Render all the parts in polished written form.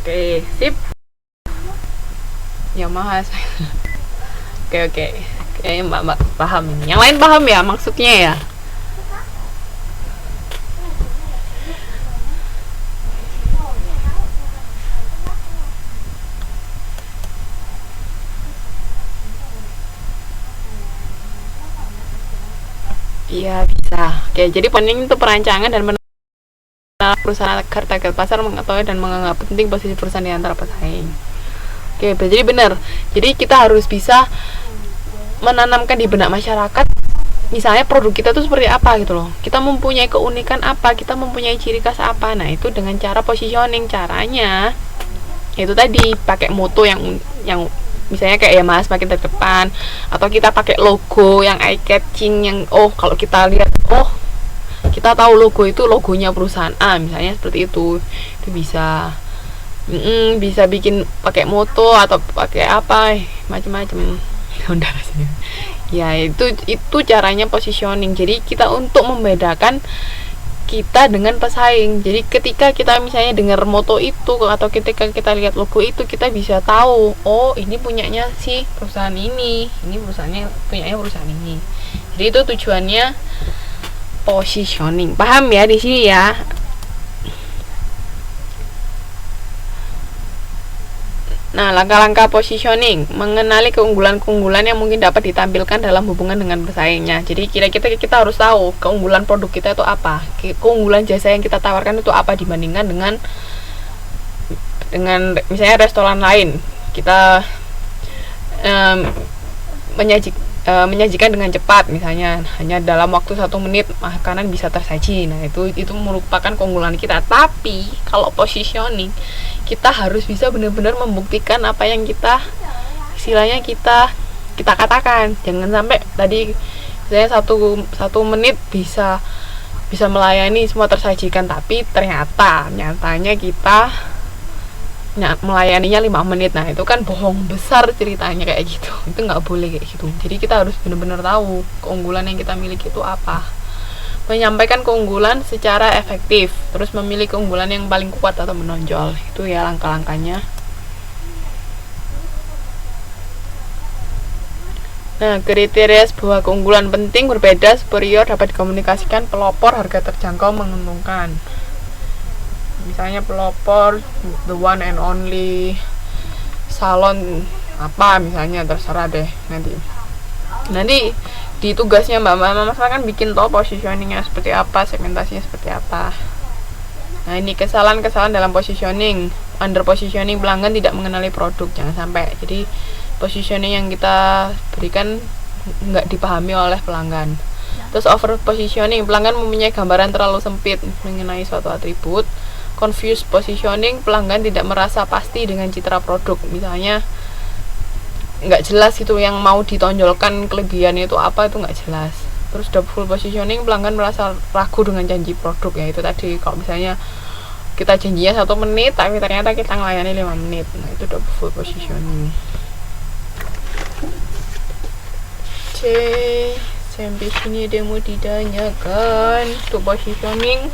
Oke, sip. Yamaha. Oke. Kayaknya mbak paham. Yang lain paham ya maksudnya ya? Iya bisa. Oke, jadi penting itu perancangan dan perusahaan agar target pasar mengetahui dan menganggap penting posisi perusahaan di antara pesaing. Oke, jadi benar. Jadi kita harus bisa menanamkan di benak masyarakat, misalnya produk kita tuh seperti apa gitu loh. Kita mempunyai keunikan apa, kita mempunyai ciri khas apa. Nah, itu dengan cara positioning. Caranya itu tadi pakai moto yang misalnya kayak ya Mas makin terdepan, atau kita pakai logo yang eye catching, yang kalau kita lihat kita tahu logo itu logonya perusahaan A misalnya, seperti itu bisa. Bisa bikin pakai moto atau pakai apa macam-macam. Udah ya, itu caranya positioning. Jadi kita untuk membedakan kita dengan pesaing. Jadi ketika kita misalnya dengar moto itu atau ketika kita lihat logo itu, kita bisa tahu, ini punyanya si perusahaan ini punyanya perusahaan ini. Jadi itu tujuannya positioning. Paham ya di sini ya? Nah, langkah-langkah positioning, mengenali keunggulan-keunggulan yang mungkin dapat ditampilkan dalam hubungan dengan pesaingnya. Jadi kira-kira kita harus tahu keunggulan produk kita itu apa, keunggulan jasa yang kita tawarkan itu apa dibandingkan dengan misalnya restoran lain. Kita menyajikan dengan cepat, misalnya hanya dalam waktu 1 menit makanan bisa tersaji. Nah, itu merupakan keunggulan kita. Tapi kalau positioning, kita harus bisa benar-benar membuktikan apa yang kita istilahnya kita katakan. Jangan sampai tadi misalnya satu menit bisa melayani semua tersajikan, tapi nyatanya kita melayaninya 5 menit. Nah, itu kan bohong besar ceritanya kayak gitu. Itu nggak boleh kayak gitu. Jadi kita harus benar-benar tahu keunggulan yang kita miliki itu apa, menyampaikan keunggulan secara efektif, terus memilih keunggulan yang paling kuat atau menonjol. Itu ya langkah-langkahnya. Nah, kriteria sebuah keunggulan penting berbeda, superior, dapat dikomunikasikan, pelopor, harga terjangkau, menguntungkan. Misalnya pelopor, the one and only, salon apa misalnya, terserah deh nanti di tugasnya Mbak kan bikin positioningnya seperti apa, segmentasinya seperti apa. Nah, ini kesalahan dalam positioning. Under positioning, pelanggan tidak mengenali produk, jangan sampai. Jadi positioning yang kita berikan nggak dipahami oleh pelanggan. Terus over positioning, pelanggan mempunyai gambaran terlalu sempit mengenai suatu atribut. Confused positioning, pelanggan tidak merasa pasti dengan citra produk, misalnya nggak jelas itu yang mau ditonjolkan kelebihannya itu apa, itu nggak jelas. Terus doubtful positioning, pelanggan merasa ragu dengan janji produk, ya itu tadi, kalau misalnya kita janjinya 1 menit tapi ternyata kita ngelayani 5 menit. Nah, itu doubtful positioning. Sampai sini dia mau ditanyakan untuk positioning.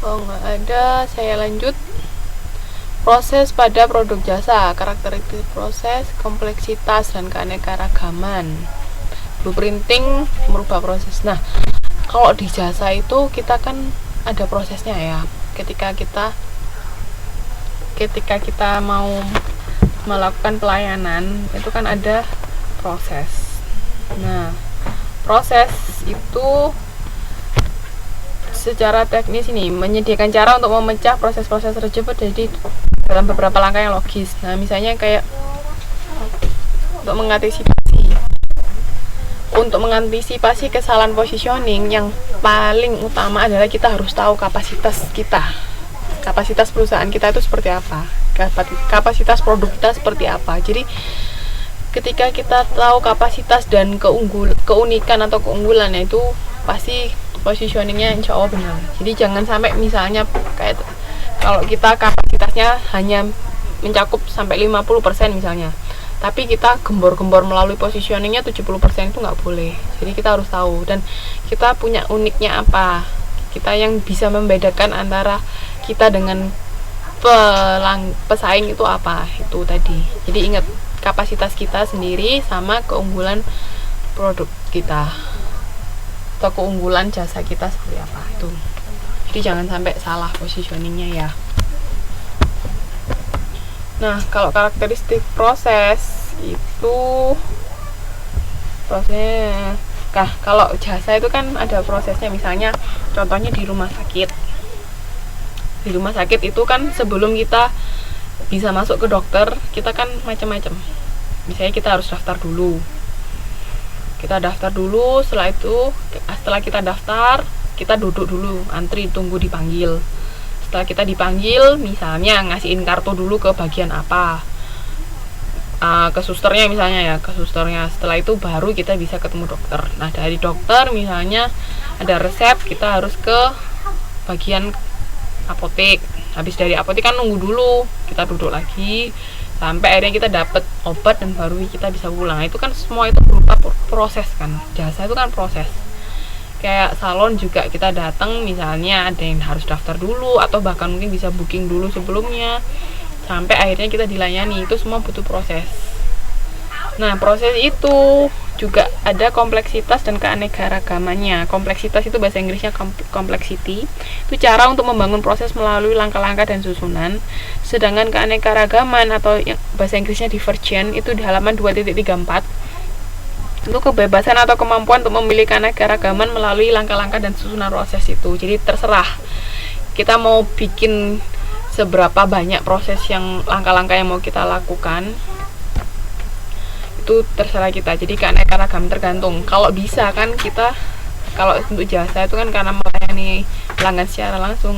Nggak ada, saya lanjut. Proses pada produk jasa, karakteristik proses, kompleksitas, dan keanekaragaman. Blueprinting, merubah proses. Nah, kalau di jasa itu kita kan ada prosesnya ya. Ketika kita mau melakukan pelayanan, itu kan ada proses. Nah, proses itu secara teknis ini menyediakan cara untuk memecah proses-proses tersebut jadi dalam beberapa langkah yang logis. Nah, misalnya kayak untuk mengantisipasi kesalahan positioning, yang paling utama adalah kita harus tahu kapasitas perusahaan kita itu seperti apa, kapasitas produk kita seperti apa. Jadi ketika kita tahu kapasitas dan keunikan atau keunggulannya, itu pasti positioningnya insya Allah benar. Jadi jangan sampai misalnya kayak kalau kita kapasitasnya hanya mencakup sampai 50% misalnya, tapi kita gembor-gembor melalui positioningnya 70% itu nggak boleh. Jadi kita harus tahu, dan kita punya uniknya apa, kita yang bisa membedakan antara kita dengan pesaing itu apa, itu tadi. Jadi ingat, kapasitas kita sendiri sama keunggulan produk kita atau keunggulan jasa kita seperti apa itu. Jadi jangan sampai salah positioningnya ya. Nah, kalau karakteristik proses itu prosesnya, kalau jasa itu kan ada prosesnya. Misalnya contohnya di rumah sakit. Di rumah sakit itu kan sebelum kita bisa masuk ke dokter, kita kan macam-macam. Misalnya kita harus daftar dulu. Setelah kita daftar, kita duduk dulu, antri, tunggu dipanggil. Setelah kita dipanggil, misalnya ngasihin kartu dulu ke bagian apa, ke susternya misalnya ya, setelah itu baru kita bisa ketemu dokter. Nah, dari dokter misalnya ada resep, kita harus ke bagian apotek. Habis dari apotek kan nunggu dulu, kita duduk lagi sampai akhirnya kita dapat obat dan baru kita bisa pulang. Itu kan semua itu berupa proses kan. Jasa itu kan proses. Kayak salon juga, kita datang misalnya ada yang harus daftar dulu atau bahkan mungkin bisa booking dulu sebelumnya sampai akhirnya kita dilayani. Itu semua butuh proses. Nah, proses itu juga ada kompleksitas dan keanekaragamannya. Kompleksitas itu bahasa Inggrisnya complexity. Itu cara untuk membangun proses melalui langkah-langkah dan susunan. Sedangkan keanekaragaman atau yang bahasa Inggrisnya divergent itu di halaman 2.34. Itu kebebasan atau kemampuan untuk memilih keanekaragaman melalui langkah-langkah dan susunan proses itu. Jadi terserah kita mau bikin seberapa banyak proses yang langkah-langkah yang mau kita lakukan, itu terserah kita. Jadi keanekaragaman tergantung. Kalau bisa kan kita, kalau untuk jasa itu kan karena melayani pelanggan secara langsung,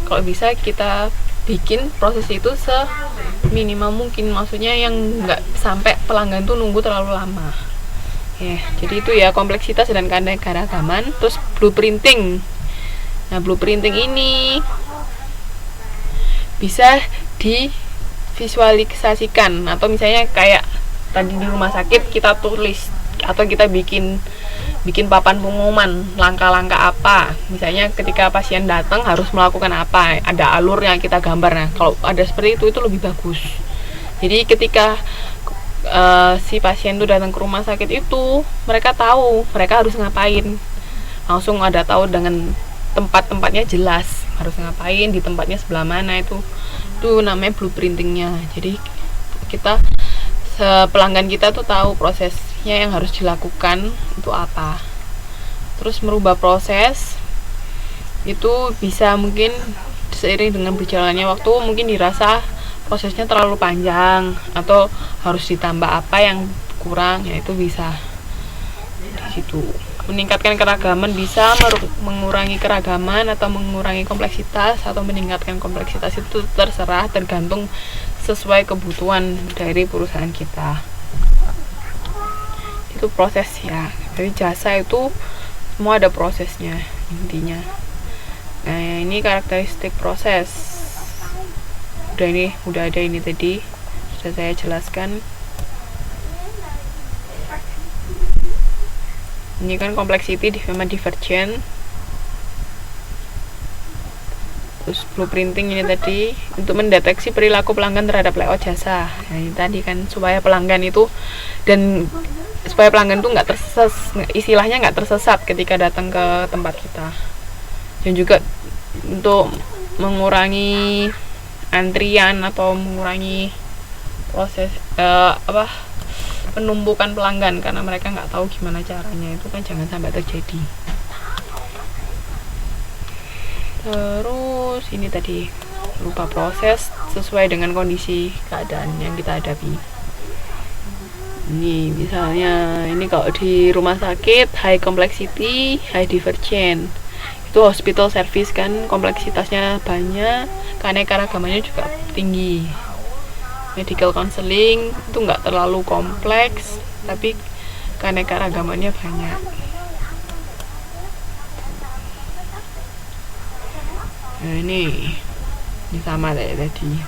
kalau bisa kita bikin proses itu seminimal mungkin, maksudnya yang nggak sampai pelanggan tuh nunggu terlalu lama. Jadi itu ya kompleksitas dan keanekaragaman. Terus blueprinting. Nah, blueprinting ini bisa divisualisasikan, atau misalnya kayak tadi di rumah sakit kita tulis atau kita bikin papan pengumuman langkah-langkah apa. Misalnya ketika pasien datang harus melakukan apa, ada alurnya kita gambar. Nah, kalau ada seperti itu lebih bagus. Jadi ketika si pasien itu datang ke rumah sakit itu, mereka tahu mereka harus ngapain, langsung ada tahu dengan tempat-tempatnya jelas harus ngapain, di tempatnya sebelah mana. Itu namanya blueprintingnya. Jadi kita pelanggan kita tuh tahu prosesnya yang harus dilakukan itu apa. Terus merubah proses itu bisa mungkin seiring dengan berjalannya waktu mungkin dirasa prosesnya terlalu panjang atau harus ditambah apa yang kurang, ya itu bisa di situ. Meningkatkan keragaman bisa mengurangi keragaman atau mengurangi kompleksitas atau meningkatkan kompleksitas, itu terserah, tergantung sesuai kebutuhan dari perusahaan kita. Itu proses ya. Dari jasa itu semua ada prosesnya intinya. Nah, ini karakteristik proses. Udah ada ini tadi sudah saya jelaskan. Ini kan complexity sama divergent. Terus blueprinting ini tadi untuk mendeteksi perilaku pelanggan terhadap layout jasa. Nah, ini tadi kan supaya pelanggan itu tuh nggak tersesat, istilahnya nggak tersesat ketika datang ke tempat kita. Dan juga untuk mengurangi antrian atau mengurangi proses penumpukan pelanggan karena mereka nggak tahu gimana caranya, itu kan jangan sampai terjadi. Terus ini tadi berupa proses sesuai dengan kondisi keadaan yang kita hadapi. Ini misalnya ini kalau di rumah sakit high complexity, high divergent. Itu hospital service kan kompleksitasnya banyak, keanekaragamannya juga tinggi. Medical counseling itu nggak terlalu kompleks tapi keanekaragamannya banyak. Nah, ini sama kayak tadi.